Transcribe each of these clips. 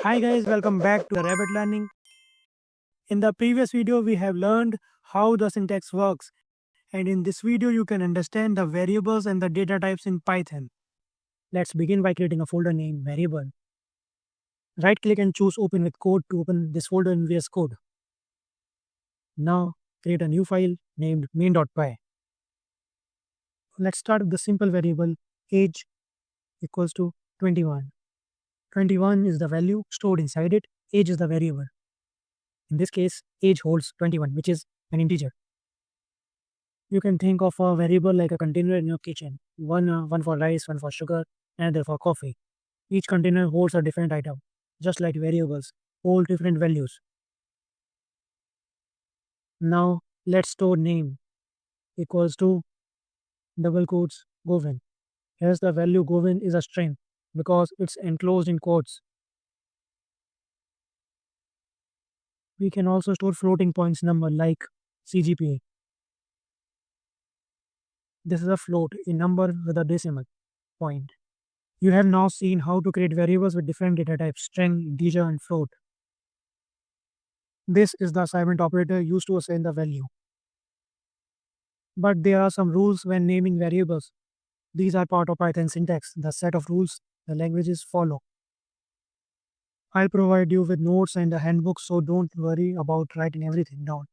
Hi guys, welcome back to the Rabbit Learning. In the previous video, we have learned how the syntax works, and in this video, you can understand the variables and the data types in Python. Let's begin by creating a folder named variable. Right click and choose open with code to open this folder in VS Code. Now create a new file named main.py. Let's start with the simple variable age equals to 21. 21 is the value stored inside it, age is the variable. In this case, age holds 21, which is an integer. You can think of a variable like a container in your kitchen. One for rice, one for sugar, another for coffee. Each container holds a different item, just like variables hold different values. Now let's store name equals to double quotes Govin. Here's the value Govin is a string because it's enclosed in quotes. We can also store floating points number like CGPA. This is a float, a number with a decimal point. You have now seen how to create variables with different data types, string, integer, and float. This is the assignment operator used to assign the value. But there are some rules when naming variables. These are part of Python syntax, the set of rules the languages follow. I'll provide you with notes and a handbook, so don't worry about writing everything down.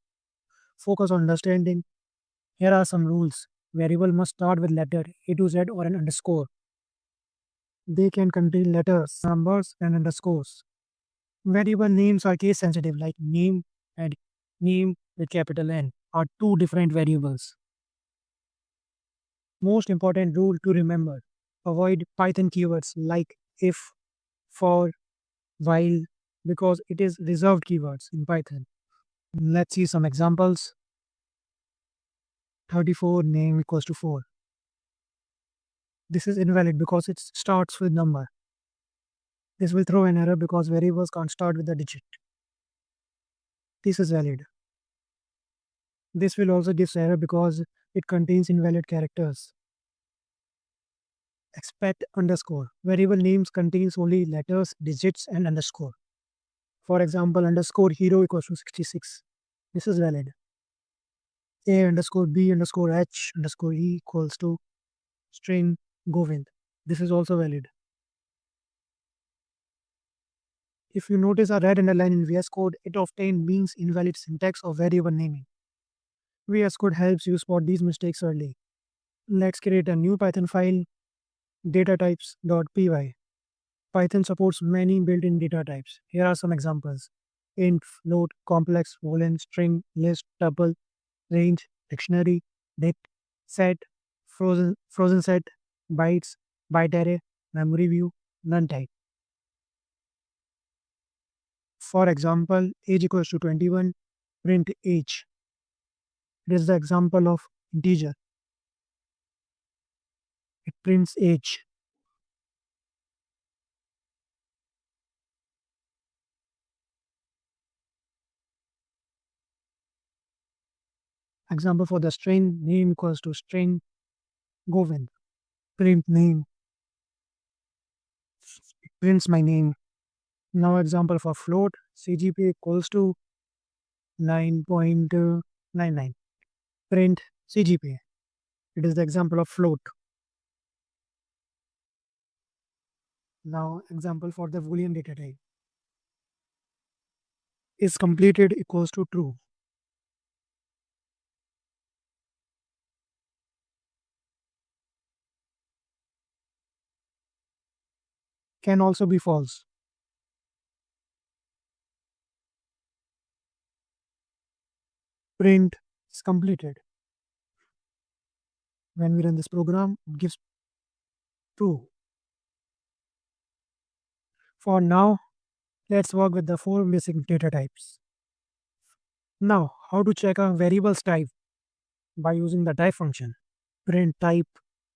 Focus on understanding. Here are some rules. Variable must start with letter A to Z or an underscore. They can contain letters, numbers, and underscores. Variable names are case sensitive, like name and name with capital N are two different variables. Most important rule to remember, avoid Python keywords like if, for, while, because it is reserved keywords in Python. Let's see some examples. 34 name equals to 4. This is invalid because it starts with number. This will throw an error because variables can't start with a digit. This is valid. This will also give error because it contains invalid characters. Expect underscore. Variable names contains only letters, digits, and underscore. For example, underscore hero equals to 66. This is valid. A underscore B underscore H underscore E equals to string Govind. This is also valid. If you notice a red underline in VS Code, it often means invalid syntax or variable naming. VS Code helps you spot these mistakes early. Let's create a new Python file, datatypes.py. Python supports many built-in data types. Here are some examples. Int, float, complex, boolean, string, list, tuple, range, dictionary, dict, set, frozen set, bytes, byte array, memory view, none type. For example, age equals to 21, print age. It is the example of integer. It prints age. Example for the string, name equals to string Govind. Print name. It prints my name. Now example for float, CGP equals to 9.99. Print CGP. It is the example of float. Now example for the boolean data type. Is completed equals to true. Can also be false. Print is completed. When we run this program, it gives true. For now, let's work with the 4 basic data types. Now, how to check a variable's type? By using the type function. Print type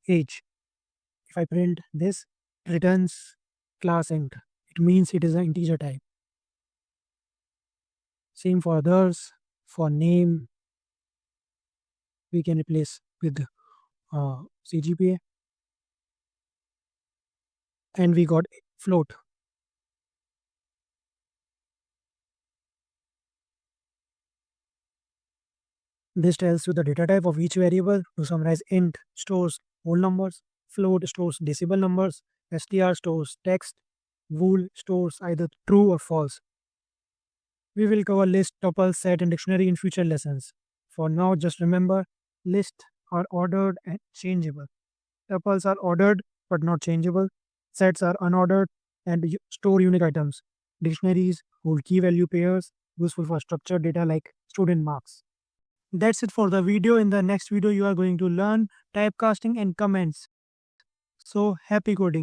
age. If I print this, it returns class int. It means it is an integer type. Same for others. For name, we can replace with CGPA. And we got float. This tells you the data type of each variable. To summarize, int stores whole numbers, float stores decimal numbers, str stores text, bool stores either true or false. We will cover list, tuple, set, and dictionary in future lessons. For now, just remember, lists are ordered and changeable. Tuples are ordered but not changeable. Sets are unordered and store unique items. Dictionaries hold key value pairs useful for structured data like student marks. That's it for the video. In the next video, you are going to learn typecasting and comments. So, happy coding.